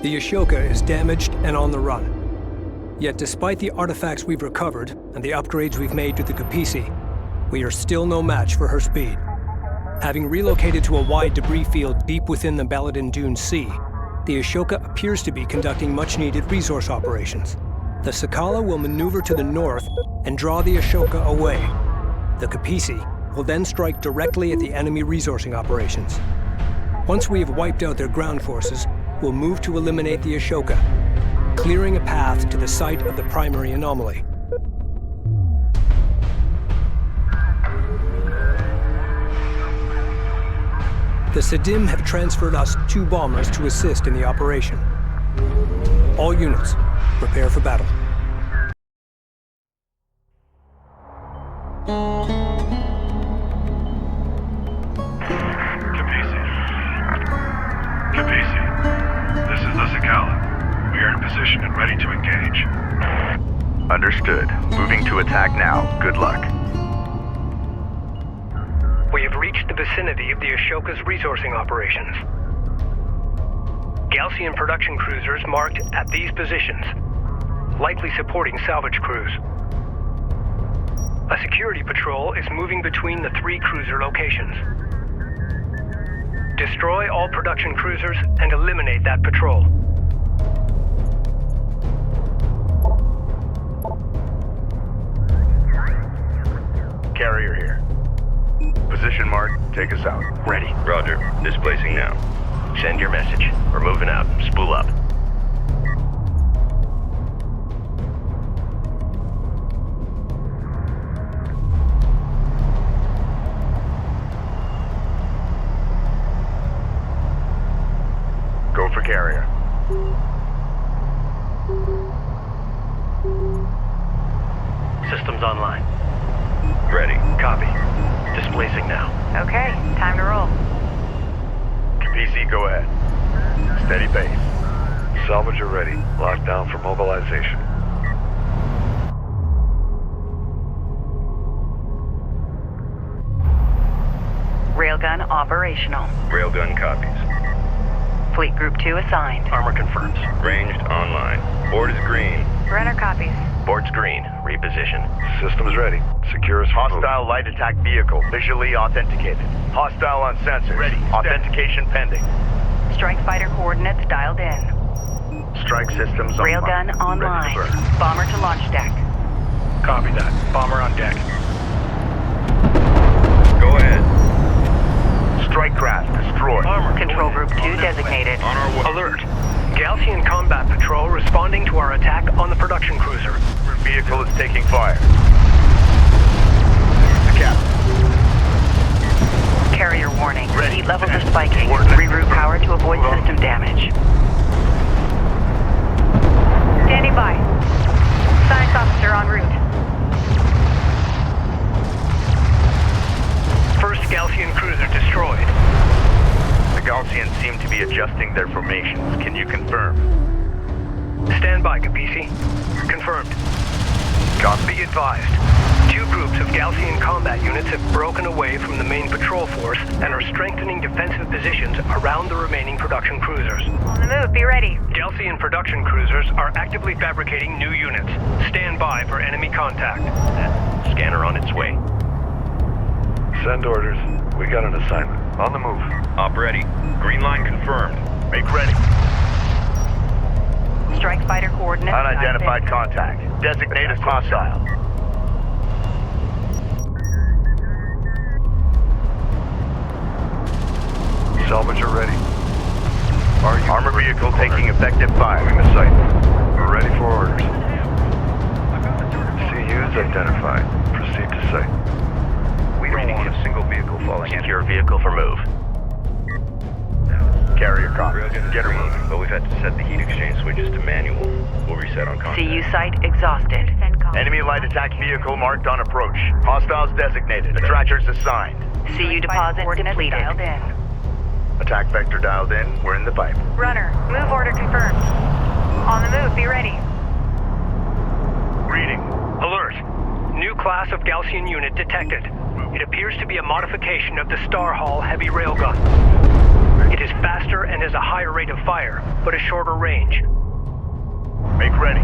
The Ashoka is damaged and on the run. Yet despite the artifacts we've recovered and the upgrades we've made to the Kapisi, we are still no match for her speed. Having relocated to a wide debris field deep within the Beladin Dune Sea, the Ashoka appears to be conducting much-needed resource operations. The Sakala will maneuver to the north and draw the Ashoka away. The Kapisi will then strike directly at the enemy resourcing operations. Once we have wiped out their ground forces, we'll move to eliminate the Ashoka, clearing a path to the site of the primary anomaly. The Sadim have transferred us 2 bombers to assist in the operation. All units, prepare for battle. Kapisi, this is the Sakala. We are in position and ready to engage. Understood. Moving to attack now. Good luck. We have reached the vicinity of the Ashoka's resourcing operations. Galcian production cruisers marked at these positions, likely supporting salvage crews. A security patrol is moving between the 3 cruiser locations. Destroy all production cruisers and eliminate that patrol. Carrier here. Position mark, take us out. Ready. Roger. Displacing now. Send your message. We're moving out. Spool up. Go for carrier. Systems online. Ready. Copy. Displacing now. Okay, time to roll. PC, go ahead. Steady pace. Salvage are ready. Locked down for mobilization. Railgun operational. Railgun copies. Fleet Group 2 assigned. Armor confirms. Ranged online. Board is green. Runner copies. Board's green. Reposition. Systems ready. Secure us for movement. Hostile light attack vehicle, visually authenticated. Hostile on sensors. Ready. Authentication pending. Strike fighter coordinates dialed in. Strike systems Railgun online. Ready to burn. Bomber to launch deck. Copy that. Bomber on deck. Go ahead. Strike craft destroyed. Armor Control Group 2 designated. On our way. Alert. Galcian combat patrol responding to our attack on the production cruiser. Vehicle is taking fire. The captain. Carrier warning. Ready. Heat levels are spiking. Coordinates. Reroute power to avoid system damage. Standing by. Science officer en route. First Galcian cruiser destroyed. The Galcians seem to be adjusting their formations. Can you confirm? Stand by, Kapisi. Confirmed. Be advised. 2 groups of Galcian combat units have broken away from the main patrol force and are strengthening defensive positions around the remaining production cruisers. On the move, be ready. Galcian production cruisers are actively fabricating new units. Stand by for enemy contact. Scanner on its way. Send orders. We got an assignment. On the move. Op ready. Green line confirmed. Make ready. Strike fighter coordinates. Unidentified contact. Designate as hostile. Salvage are ready. Armor vehicle taking effective fire. Moving the site. We're ready for orders. CUs identified. Proceed to site. We don't want a single vehicle falling in. Secure vehicle for move. Carrier copy. Get her moving, but we've had to set the heat exchange switches to manual. We'll reset on contact. CU site exhausted. Enemy light attack vehicle marked on approach. Hostiles designated. Attractors assigned. CU deposit depleted. Dialed in. Attack vector dialed in. We're in the pipe. Runner, move order confirmed. On the move, be ready. Reading. Alert. New class of Galcian unit detected. It appears to be a modification of the Star Hall heavy railgun. It is faster and has a higher rate of fire, but a shorter range. Make ready.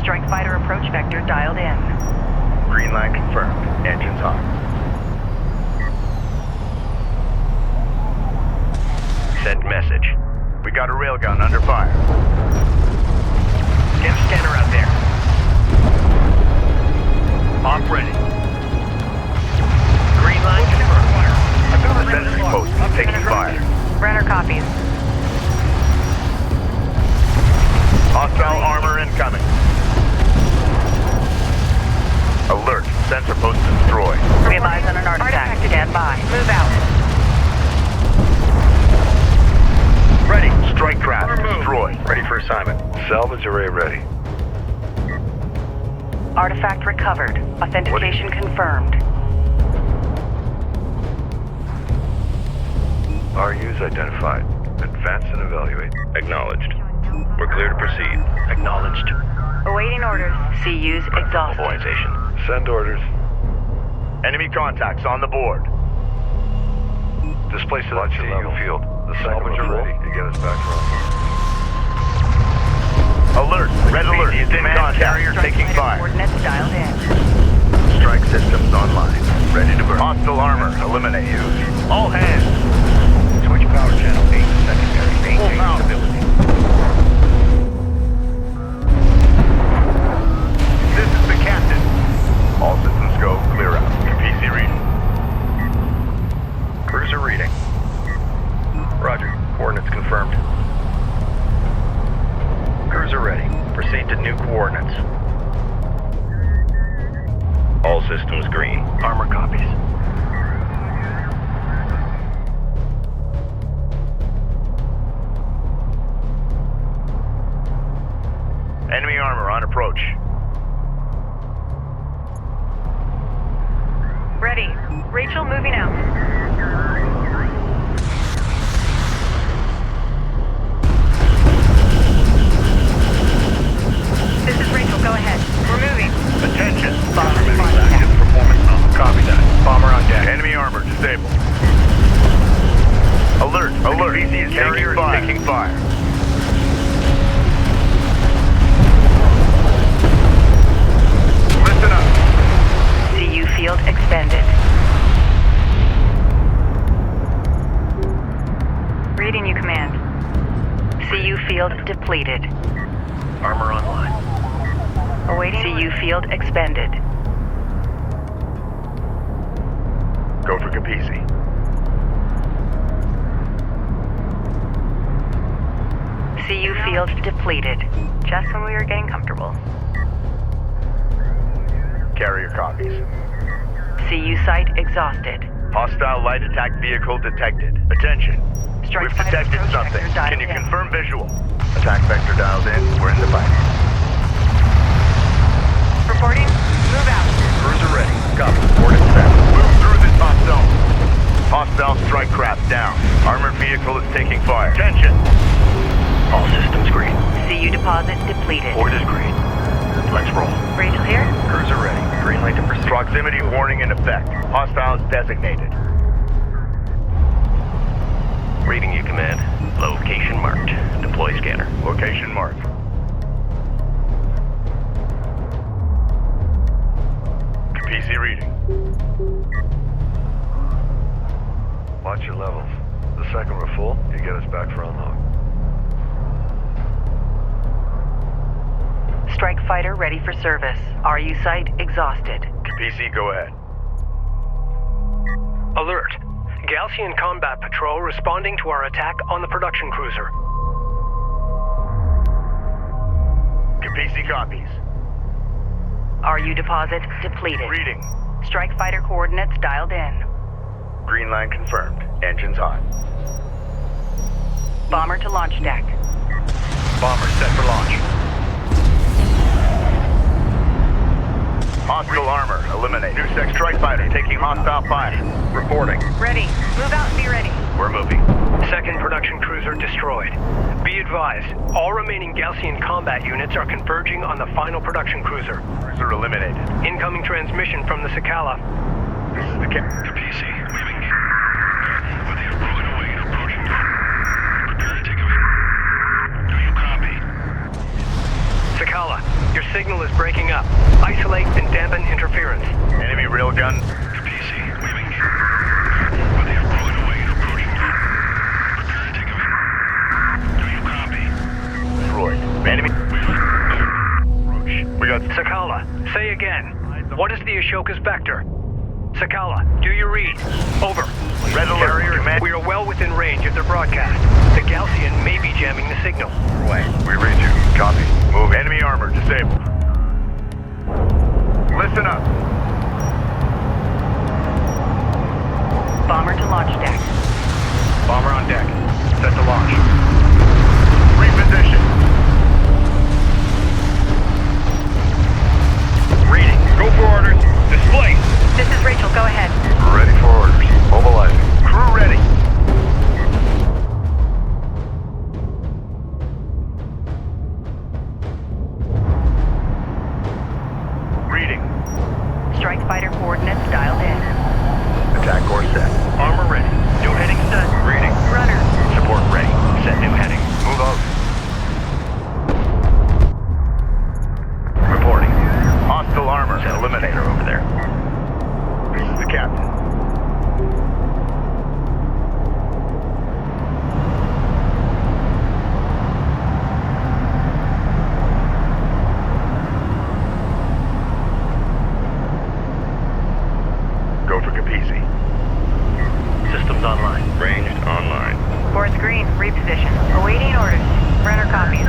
Strike fighter approach vector dialed in. Green line confirmed. Engines on. Send message. We got a railgun under fire. Get a scanner out there. Op ready. Green line confirmed. The sentry post is taking fire. Runner copies. Hostile armor incoming. Alert. Sensor post destroyed. We have eyes on an artifact. Stand by. Move out. Ready. Strike craft destroyed. Ready for assignment. Salvage array ready. Artifact recovered. Authentication confirmed. RUs identified. Advance and evaluate. Acknowledged. We're clear to proceed. Acknowledged. Awaiting orders. CU's exhausted. Mobilization. Send orders. Enemy contacts on the board. Displace it at CU field. The salvage are ready to get us back from. Alert. Red alert. Command carrier taking fire. Coordinates dialed in. Strike systems online. Ready to burn. Hostile armor. Eliminate use. All hands. Switch power channel 8 secondary. Maintain stability. This is the captain. All systems go. Clear out. PC reading. Cruiser reading. Roger. Coordinates confirmed. Cruiser ready. Proceed to new coordinates. All systems green. Armor copies. Enemy armor on approach. Ready. Rachel moving out. This is Rachel. Go ahead. We're moving. Attention. Bomber Active performance on. Copy that. Bomber on deck. Enemy armor disabled. Alert. Alert. Carrier is taking fire. Listen up. CU field expended. Reading you, command. CU field depleted. Armor online. Awaiting CU field expended. Go for Capisi. CU field depleted. Just when we were getting comfortable. Carrier copies. CU site exhausted. Hostile light attack vehicle detected. Attention. Strike We've fighter detected approach something. vector dialed Can you in. confirm visual? Attack vector dialed in. We're in the fight. Reporting. Move out. Cruiser ready. Copy. Coordinates set. Move through this hot zone. Hostile strike craft down. Armored vehicle is taking fire. Attention. All systems green. CU deposit depleted. Board is green. Let's roll. Rachel here. Cruiser ready. Green light to proceed. Proximity warning in effect. Hostiles designated. Reading you, command. Location marked. Deploy scanner. Location marked. PC reading. Watch your levels. The second we're full, you get us back for unload. Strike fighter ready for service. RU site exhausted. PC, go ahead. Alert. Galcian Combat Patrol responding to our attack on the production cruiser. PC copies. RU deposit depleted. Reading. Strike fighter coordinates dialed in. Green line confirmed. Engines on. Bomber to launch deck. Bomber set for launch. Hostile armor eliminated. New sec strike fighter taking hostile fire. Reporting. Ready. Move out and be ready. We're moving. Second production cruiser destroyed. Be advised, all remaining Galcian combat units are converging on the final production cruiser. Cruiser eliminated. Incoming transmission from the Sakala. This is the PC, we've engaged with the Approach signal is breaking up. Isolate and dampen interference. Enemy railgun. PC, moving in. But they are pulling away and approaching you. Prepare to take them in. Do you copy? Destroyed. Enemy. Approach. We got Sakala, say again. What is the Ashoka's vector? Sakala, do you read? Over. Red alert. Carrier, Command. we are well within range of their broadcast. The Gaussian may be jamming the signal. Way. We read you. Copy. Move. Enemy armor disabled. Listen up. Bomber to launch deck. Bomber on deck. Set to launch. Reposition. Reading. Go for orders. Display. This is Rachel, go ahead. Ready for orders. Mobilizing. Crew ready. Reading. Strike fighter coordinates dialed in. Attack course set. Armor ready. New heading set. Reading. Rudder. Support ready. Set new heading. Move out. Reporting. Hostile armor. Eliminator over there. This is the captain. Go for Capisi. Systems online. Ranged online. Fourth green, reposition. Awaiting orders. Runner copies.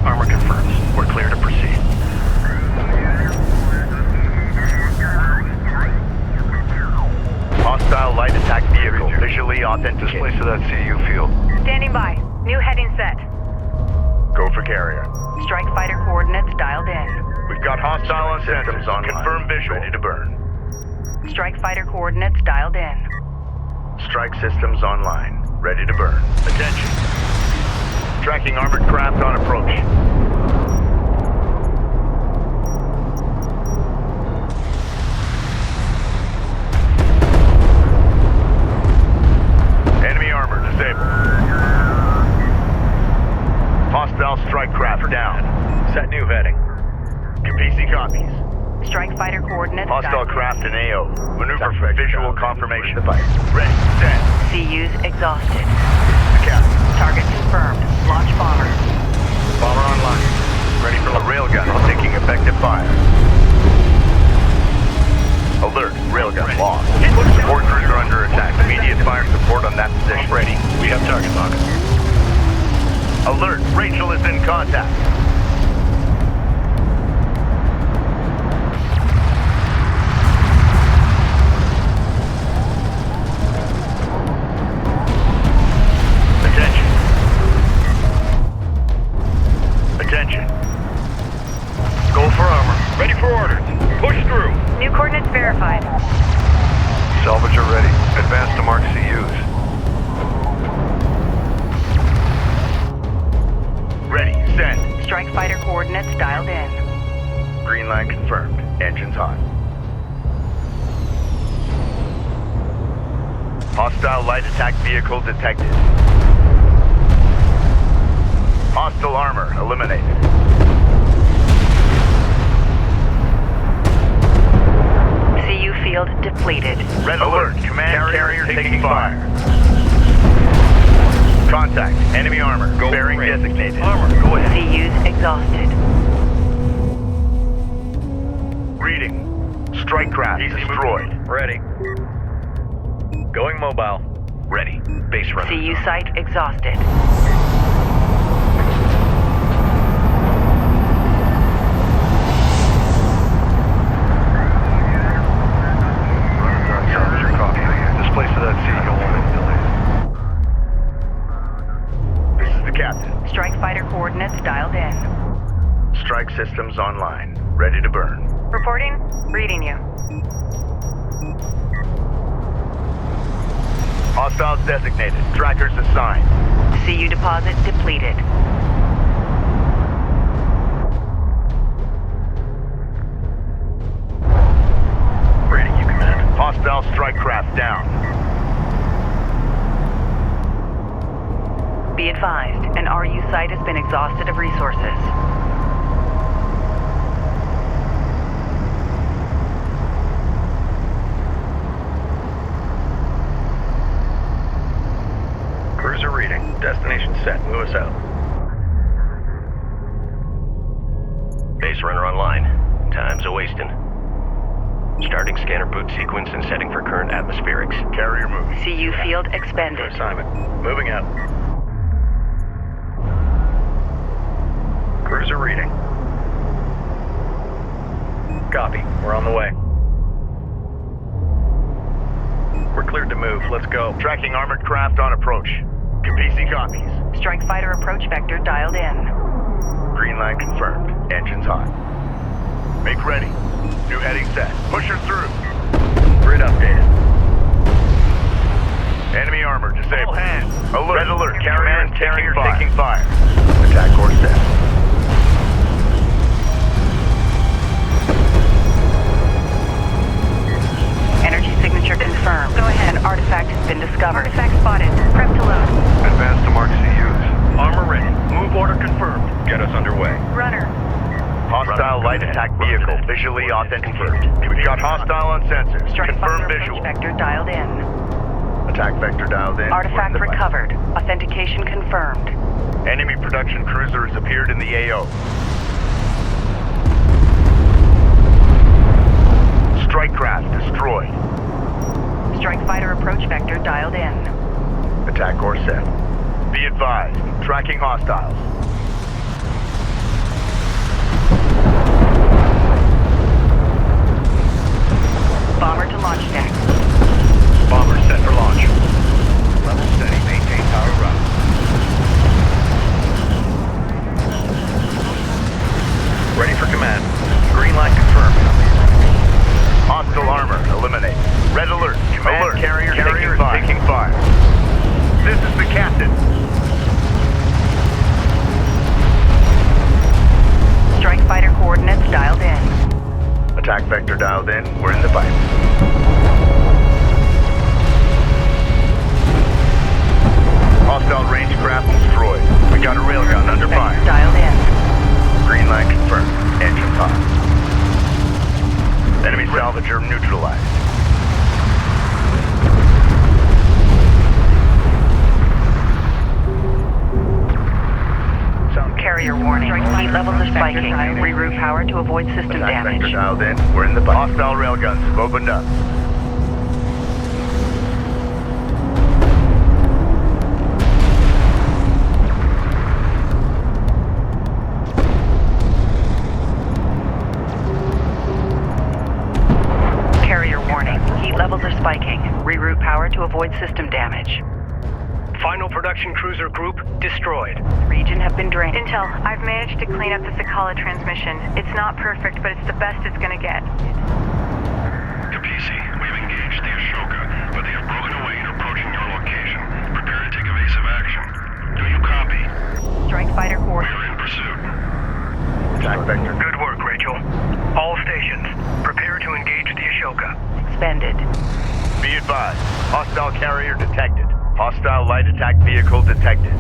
Armor confirms. We're clear to proceed. Hostile light attack vehicle. Visually authenticated. Display to that CU field. Standing by. New heading set. Go for carrier. Strike fighter coordinates dialed in. We've got hostile on systems on. Confirm visual. Ready to burn. Strike fighter coordinates dialed in. Strike systems online. Ready to burn. Attention. Tracking armored craft on approach. Enemy armor disabled. Hostile strike craft down. Set new heading. Capisi copies. Strike fighter coordinates Hostile dialed in. craft in AO. Maneuver for visual confirmation. Ready. Set. CUs exhausted. Captain. Target confirmed. Launch bomber. Bomber online. Ready for the railgun. Taking effective fire. Alert. Railgun lost. Support crews are under attack. Immediate fire support on that position. Ready. We have target lock. Alert. Rachel is in contact. Attention. Attention. Go for armor. Ready for orders. Push through. New coordinates verified. Salvager ready. Advance to mark CUs. Ready. Send. Strike fighter coordinates dialed in. Green line confirmed. Engines hot. Hostile light attack vehicle detected. Hostile armor eliminated. CU field depleted. Red alert. Command carrier taking fire. Contact. Enemy armor. Go bearing for it. designated. Armor, go ahead. CUs exhausted. Reading. Strike craft destroyed. Ready. Going mobile. Ready. Base runner. CU site exhausted. Salvager copy. Displace to that This is the captain. Strike fighter coordinates dialed in. Strike systems online. Ready to burn. Reporting. Reading you. Hostiles designated. Trackers assigned. CU deposit depleted. Ready, you command. Hostile strike. strike craft down. Be advised, an RU site has been exhausted of resources. Cruiser reading. Destination set. Move us out. Base runner online. Time's a-wasting. Starting scanner boot sequence and setting for current atmospherics. Carrier moving. CU field expended. Assignment. Moving out. Cruiser reading. Copy. We're on the way. We're cleared to move. Let's go. Tracking armored craft on approach. Capisi copies. Strike fighter approach vector dialed in. Green line confirmed. Engines hot. Make ready. New heading set. Push her through. Grid updated. Enemy armor disabled. All hands. Alert. Red alert. Carrier and Carrier taking fire. Attack course set. Energy signature confirmed. Go ahead. An artifact has been discovered. Artifact spotted. Prep to load. Advance to mark CUs. Armor ready. Move order confirmed. Get us underway. Runner. Hostile light attack vehicle visually authenticated. We've got hostile on sensors. Strike Confirm fighter visual. approach vector dialed in. Attack vector dialed in. Artifact We're in the fight. recovered. Authentication confirmed. Enemy production cruiser has appeared in the AO. Strike craft destroyed. Strike fighter approach vector dialed in. Attack course set. Be advised. Tracking hostiles. Bomber to launch deck. Bomber set for launch. Level steady. Maintain power run. Ready for command. Green light confirmed. Hostile armor eliminated. Red alert. Command Alert. carrier Carrier taking fire. This is the captain. Strike fighter coordinates dialed in. Attack vector dialed in. We're in the fight. Hostile range craft destroyed. We got a railgun under fire. Vector dialed in. Green line confirmed. Engines hot. Enemy salvager neutralized. Carrier warning. Heat levels are spiking. Reroute power to avoid system Attack vector damage. dialed in. We're in the fight. Hostile railguns have opened up. Carrier warning. Heat levels are spiking. Reroute power to avoid system damage. Final production cruiser group destroyed. Region have been drained. Intel, I've managed to clean up the Sakala transmission. It's not perfect, but it's the best it's gonna get. Capisi, we've engaged the Ashoka, but they have broken away and are approaching your location. Prepare to take evasive action. Do you copy? Strike fighter We coordinates. are in pursuit. Attack vector. Good work, Rachel. All stations, prepare to engage the Ashoka. Expended. Be advised. Hostile carrier detected. Hostile light attack vehicle detected.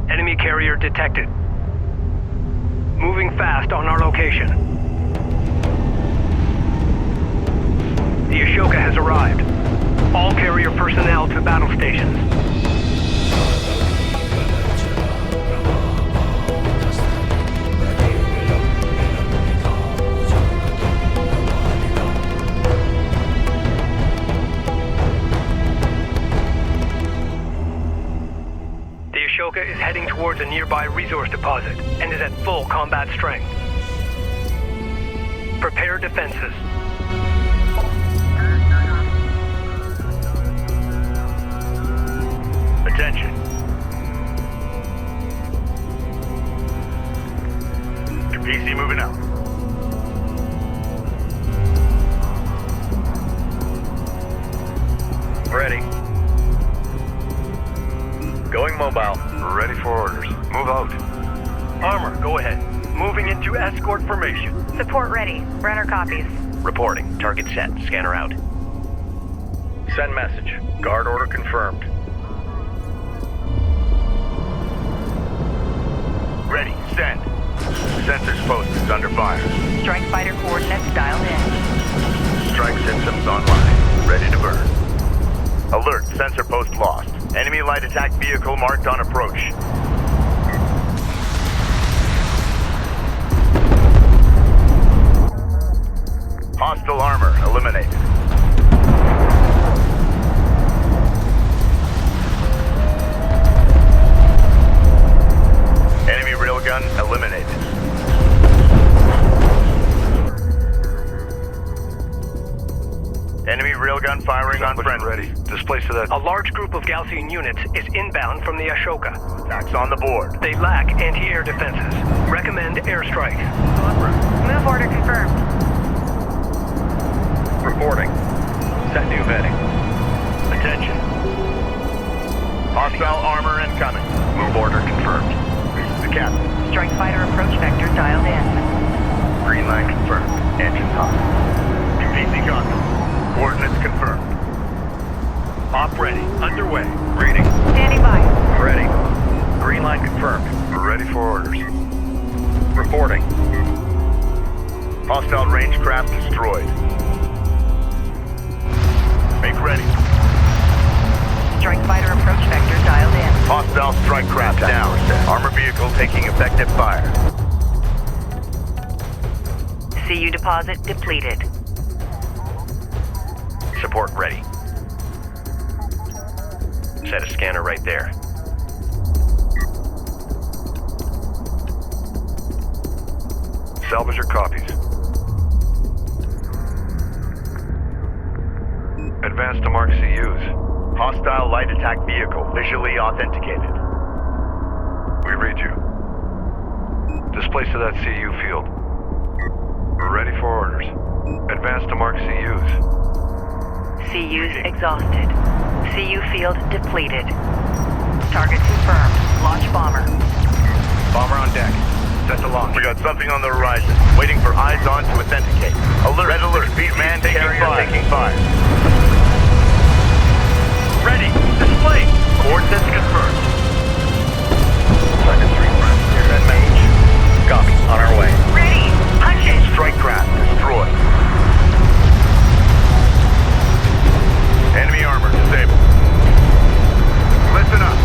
Enemy carrier detected. Moving fast on our location. The Ashoka has arrived. All carrier personnel to battle stations. The Ashoka is heading towards a nearby resource deposit and is at full combat strength. Prepare defenses. Attention. Capisi moving out. Ready. Going mobile. Ready for orders. Move out. Armor, go ahead. Moving in into escort formation. Support ready. Runner copies. Reporting. Target set. Scanner out. Send message. Guard order confirmed. Ready. Send. Sensors post is under fire. Strike fighter coordinates dialed in. Strike systems online. Ready to burn. Alert. Sensor post lost. Enemy light attack vehicle marked on approach. Hostile armor eliminated. Enemy railgun eliminated. Enemy railgun firing on friend. Ready. Displace to that. A large group of Gaussian units is inbound from the Ashoka. Attacks on the board. They lack anti-air defenses. Recommend airstrikes. Move order confirmed. Reporting. Set new heading. Attention. Hostile armor incoming. Move order confirmed. This is the captain. Strike fighter approach vector dialed in. Green line confirmed. Engines hot. PC contact. Coordinates confirmed. Op ready. Underway. Reading. Standing by. Ready. Green line confirmed. We're ready for orders. Reporting. Hostile range craft destroyed. Make ready. Strike fighter approach vector dialed in. Hostile strike craft down. Armor vehicle taking effective fire. CU deposit depleted. Support ready. Set a scanner right there. Salvager copies. Advance to mark CUs. Hostile light attack vehicle visually authenticated. We read you. Displace to that CU field. We're ready for orders. Advance to mark CUs. CUs exhausted. CU field depleted. Target confirmed. Launch bomber. Bomber on deck. Set to launch. We got something on the horizon. Waiting for eyes on to authenticate. Alert. Red alert. Speed man taking fire. Ready. Display. Coordinates confirmed. Second 3 front. Send mage. Copy. On our way. Ready. Punch it. Strike craft destroyed. Enemy armor disabled. Listen up.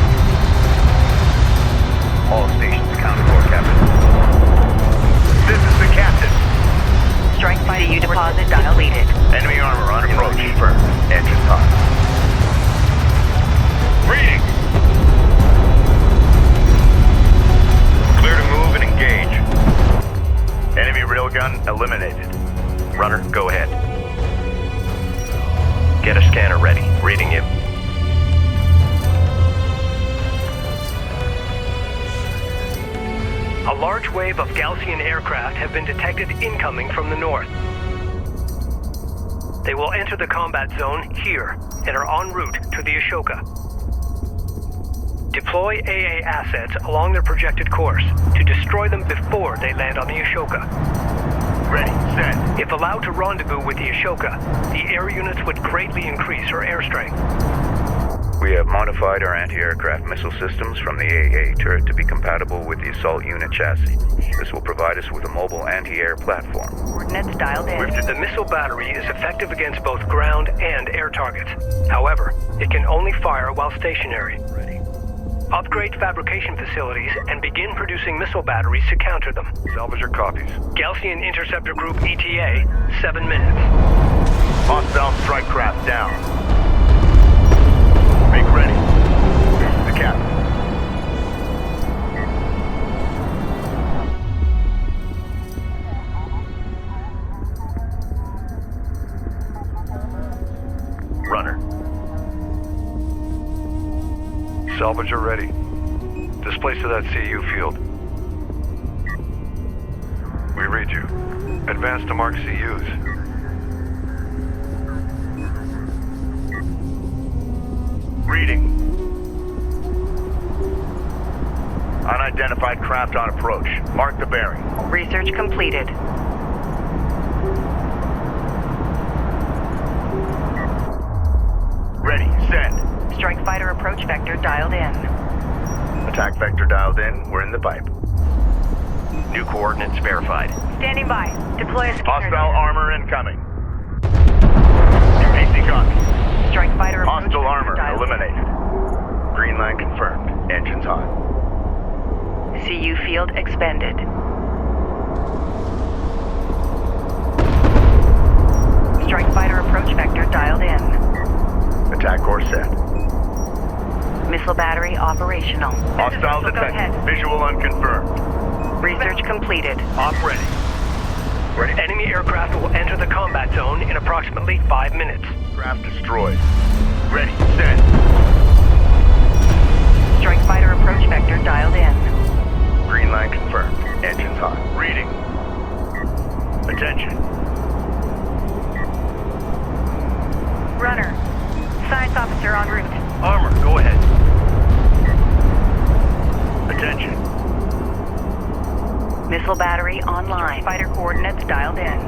All stations accounted for, Captain. This is the captain. Strike fighter CU deposit depleted. Enemy armor on approach. Confirmed. Engines hot. Reading. Clear to move and engage. Enemy railgun eliminated. Runner, go ahead. Get a scanner ready. Reading you. A large wave of Gaussian aircraft have been detected incoming from the north. They will enter the combat zone here and are en route to the Ashoka. Deploy AA assets along their projected course to destroy them before they land on the Ashoka. Ready. Send. If allowed to rendezvous with the Ashoka, the air units would greatly increase our airstrike. We have modified our anti-aircraft missile systems from the AA turret to be compatible with the assault unit chassis. This will provide us with a mobile anti-air platform. Coordinates dialed in. The missile battery is effective against both ground and air targets. However, it can only fire while stationary. Upgrade fabrication facilities and begin producing missile batteries to counter them. Salvager copies. Gaussian Interceptor Group ETA, 7 minutes. Hostile strike craft down. Make ready. This is the captain. Runner. Salvager ready. Displace to that CU field. We read you. Advance to mark CUs. Reading. Unidentified craft. craft on approach. Mark the bearing. Research completed. Ready, send. Strike fighter approach vector dialed in. Attack vector dialed in. We're in the pipe. New coordinates verified. Standing by. Deploy a scanner. Hostile armor incoming. UPC copy. Strike fighter approach Hostile vector armor dialed eliminated. Green line confirmed. Engines on. in. CU field expended. Strike fighter approach vector dialed in. Attack course set. Missile battery operational. Hostile Go detected. ahead. Visual unconfirmed. Research completed. Op ready. Enemy aircraft will enter the combat zone in approximately 5 minutes. Craft destroyed. Ready, send. Strike fighter approach vector dialed in. Green line confirmed. Engines on. Reading. Attention. Runner. Science officer en route. Armor, go ahead. Attention. Missile battery online. Fighter coordinates dialed in.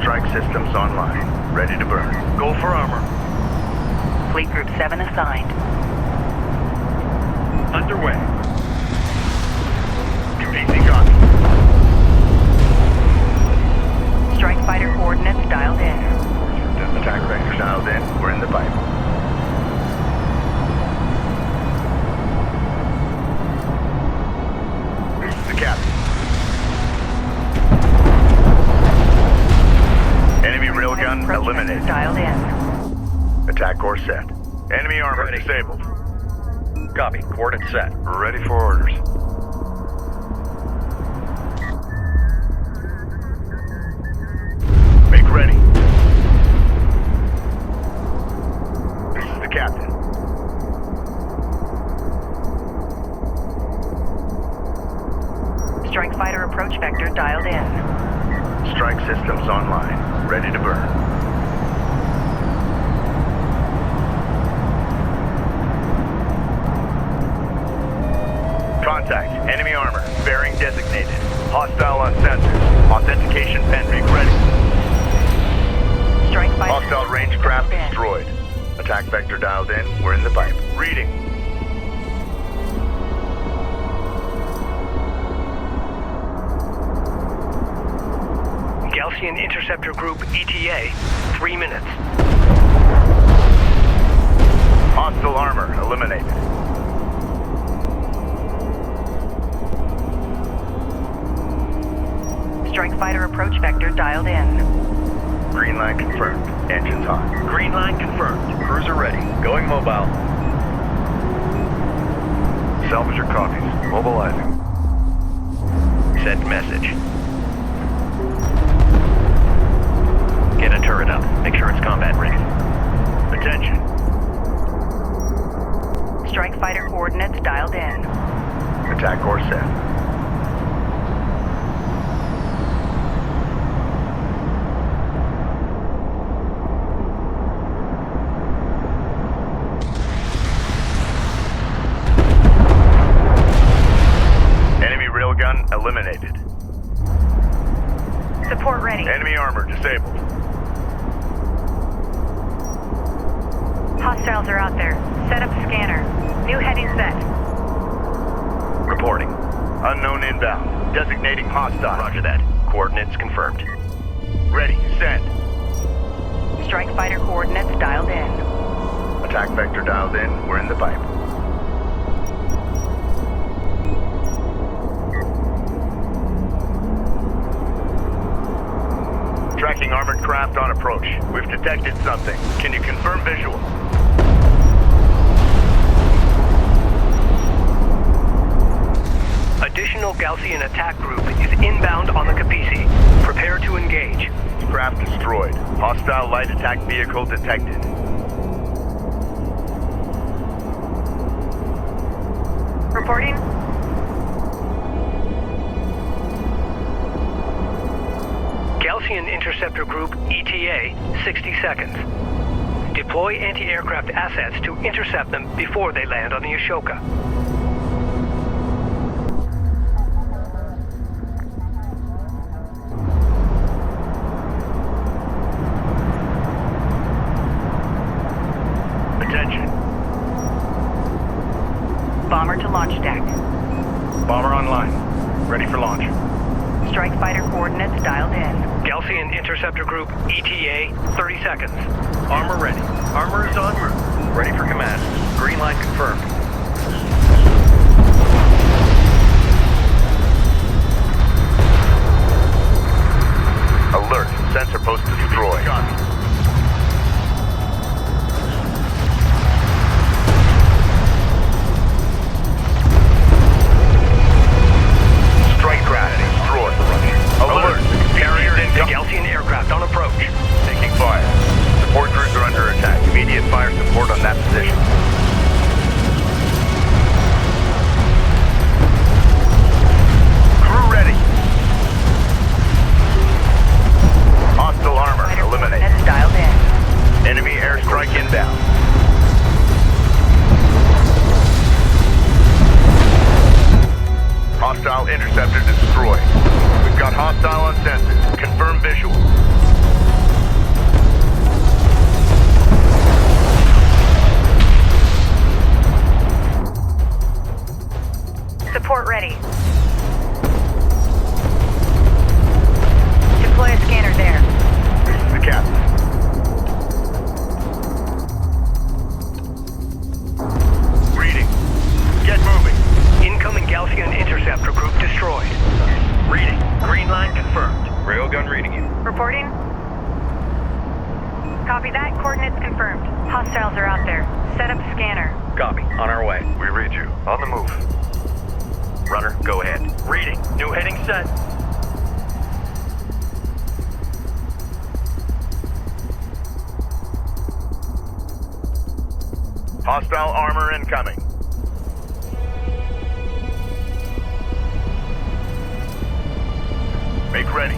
Strike systems online. Ready to burn. Go for armor. Fleet Group 7 assigned. Underway. UPC copy. Strike fighter coordinates dialed in. Attack vector dialed in. We're in the pipe. This is the captain. Enemy railgun Approach eliminated. vector dialed in. Attack course set. Enemy armor disabled. Copy. Coordinates set. Ready for orders. Make ready. This is the captain. Strike fighter approach vector dialed in. Strike systems online. Ready to burn. Contact. Enemy armor. Bearing designated. Hostile on sensors. Authentication pending. Ready. Strike fighter. Hostile range craft dialed in. destroyed. Attack vector dialed in. We're in the pipe. Reading. Gaussian Interceptor Group ETA, 3 minutes. Hostile armor eliminated. Strike fighter approach vector dialed in. Green line confirmed. Engines on. Green line confirmed. Cruiser ready. Going mobile. Salvage your copies. Mobilizing. Send message. Get a turret up. Make sure it's combat ready. Attention. Strike fighter coordinates dialed in. Attack course set. Enemy railgun eliminated. Support ready. Enemy armor disabled. Hostiles are out there. Set up scanner. New heading set. Reporting. Unknown inbound. Designating hostile. Roger that. Coordinates confirmed. Ready. Send. Strike fighter coordinates dialed in. Attack vector dialed in. We're in the pipe. Tracking armored craft on approach. We've detected something. Can you confirm visual? Additional Gaussian attack group is inbound on the Capisi. Prepare to engage. Craft destroyed. Hostile light attack vehicle detected. Reporting. Gaussian Interceptor Group ETA, 60 seconds. Deploy anti-aircraft assets to intercept them before they land on the Ashoka. Galcian Interceptor Group, ETA, 30 seconds. Armor ready. Armor is en route. Ready for command. Green line confirmed. Alert. Sensor post destroyed. Strike craft destroyed. Alert. Carrier and Galcian aircraft on approach. Taking fire. Support crews are under attack. Immediate fire support on that position. Crew ready. Hostile armor eliminated. That's dialed in. Enemy airstrike inbound. Hostile interceptor destroyed. We've got hostile on sensors. Confirm visual. Support ready. Deploy a scanner there. This is the captain. Reading. Get moving. Incoming Galcian Interceptor Group destroyed. Reading. Green line confirmed. Railgun reading you. Reporting? Copy that. Coordinates confirmed. Hostiles are out there. Set up scanner. Copy. On our way. We read you. On the move. Runner, go ahead. Reading. New heading set. Hostile armor incoming. Make ready.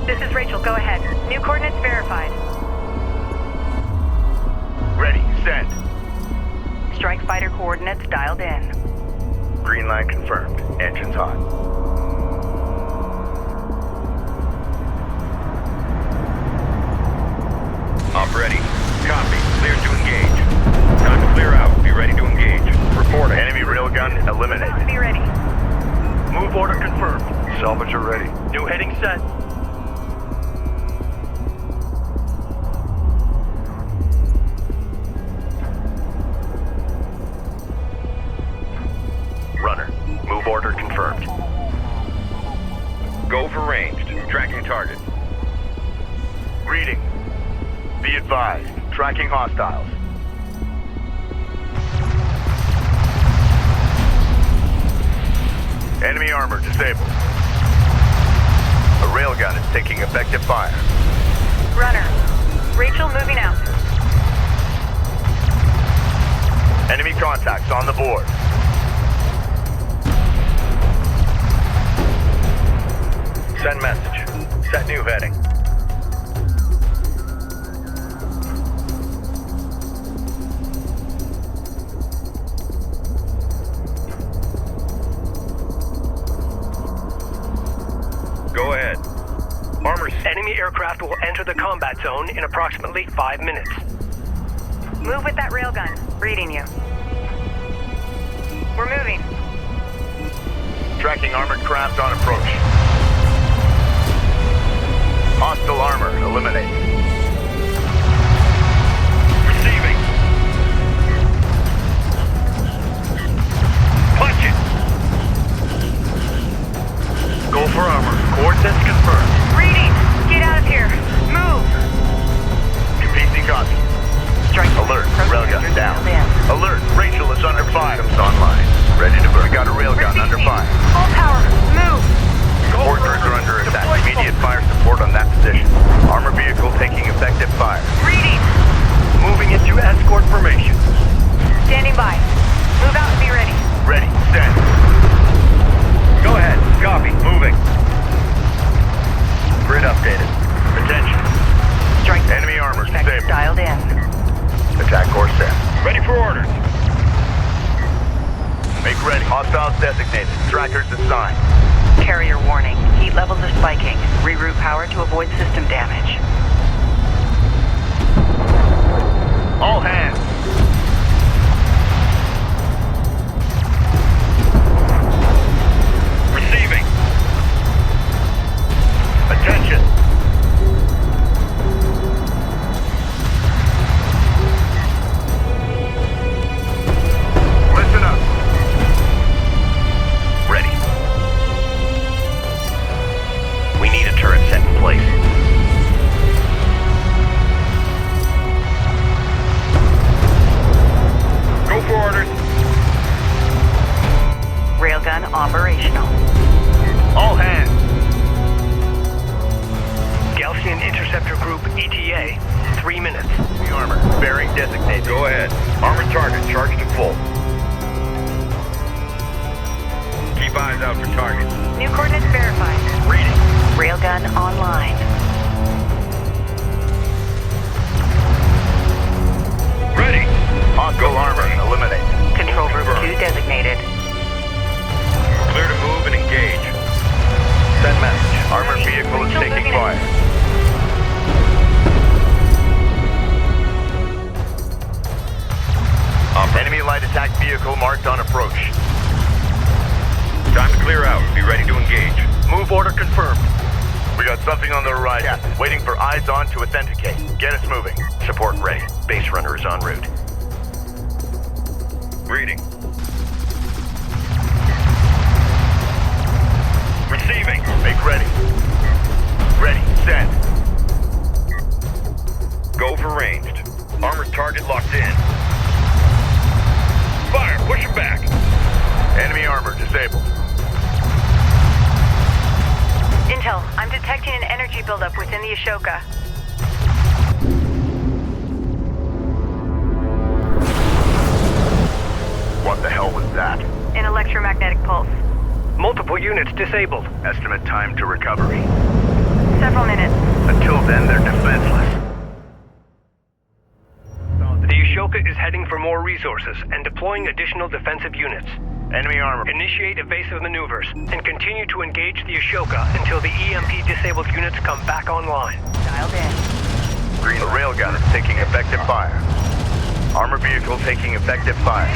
This is Rachel. Go ahead. New coordinates verified. Ready. Send. Strike fighter coordinates dialed in. Green line confirmed. Engines hot. Up ready. Copy. Clear to engage. Time to clear out. Be ready to engage. Reporting. Enemy railgun eliminated. Be ready. Move order confirmed. Salvager ready. New heading set. Runner. Move order confirmed. Go for ranged. Tracking target. Reading. Be advised. Tracking hostiles. Enemy armor disabled. A railgun is taking effective fire. Runner. Rachel moving out. Enemy contacts on the board. Send message. Set new heading. Go ahead. Armor's Enemy aircraft will enter the combat zone in approximately 5 minutes. Move with that railgun. Reading you. We're moving. Tracking armored craft on approach. Hostile armor eliminated. receiving. Punch it. Go for armor. Coordinates confirmed. Reading. Get out of here. Move. PC copy. Strike Alert. Railgun down. in. Alert. Rachel is under fire. Systems online. Ready to burn. We got a railgun under fire. Full power. Move. Support crews are under attack. Immediate fire support on that position. Armor vehicle taking effective fire. Reading. Moving into escort formation. Standing by. Move out and be ready. Ready. Stand. Go ahead. Copy. Moving. Grid updated. Attention. Strike Enemy armor effective disabled. dialed in. Attack course set. Ready for orders. Make ready. Hostiles designated. Trackers assigned. Carrier warning. Heat levels are spiking. Reroute power to avoid system damage. All hands. Receiving. Attention. ETA, 3 minutes. The armor, bearing designated. Go ahead. Armored target charged to full. Keep eyes out for targets. New coordinates verified. Reading. Railgun online. Ready. Hostile armor eliminated. Control Group 2 designated. Clear to move and engage. Send message. Armored vehicle is taking fire. Enemy light attack vehicle marked on approach. Time to clear out. Be ready to engage. Move order confirmed. We got something on the horizon. Waiting for eyes on to authenticate. Get us moving. Support ready. Base runner is en route. Reading. Receiving. Make ready. Ready. Send. Go for ranged. Armored target locked in. Fire! Push him back! Enemy armor disabled. Intel, I'm detecting an energy buildup within the Ashoka. What the hell was that? An electromagnetic pulse. Multiple units disabled. Estimate time to recovery. Several minutes. Until then, they're defenseless. The Ashoka is heading for more resources and deploying additional defensive units. Enemy armor. Initiate evasive maneuvers and continue to engage the Ashoka until the EMP disabled units come back online. Dialed in. Green. The railgun is taking effective fire. Armor vehicle taking effective fire.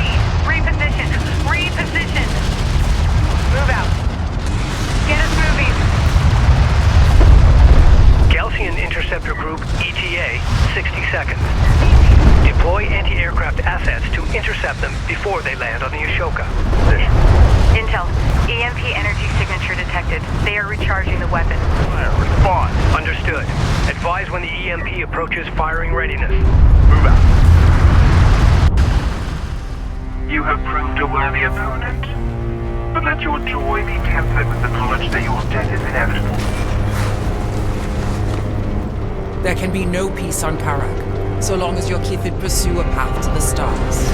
Reposition. Reposition. Move out. Get us moving. Galcian Interceptor Group, ETA, 60 seconds. Deploy anti-aircraft assets to intercept them before they land on the Ashoka. Intel, EMP energy signature detected. They are recharging the weapon. Fire. Respond. Understood. Advise when the EMP approaches firing readiness. Move out. You have proved a worthy opponent, but let your joy be tempered with the knowledge that your death is inevitable. There can be no peace on Kharak, so long as your Kithid pursue a path to the stars.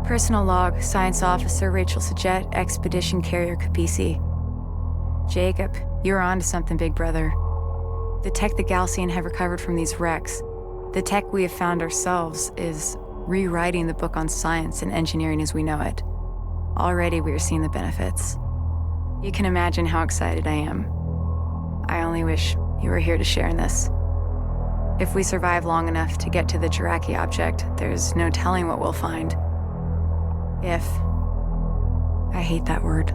Personal log, Science Officer Rachel Sajet, Expedition Carrier Capisi. Jacob, you're on to something, big brother. The tech the Galcian have recovered from these wrecks, the tech we have found ourselves, is rewriting the book on science and engineering as we know it. Already we are seeing the benefits. You can imagine how excited I am. I only wish you were here to share in this. If we survive long enough to get to the Jiraki object, there's no telling what we'll find. If. I hate that word.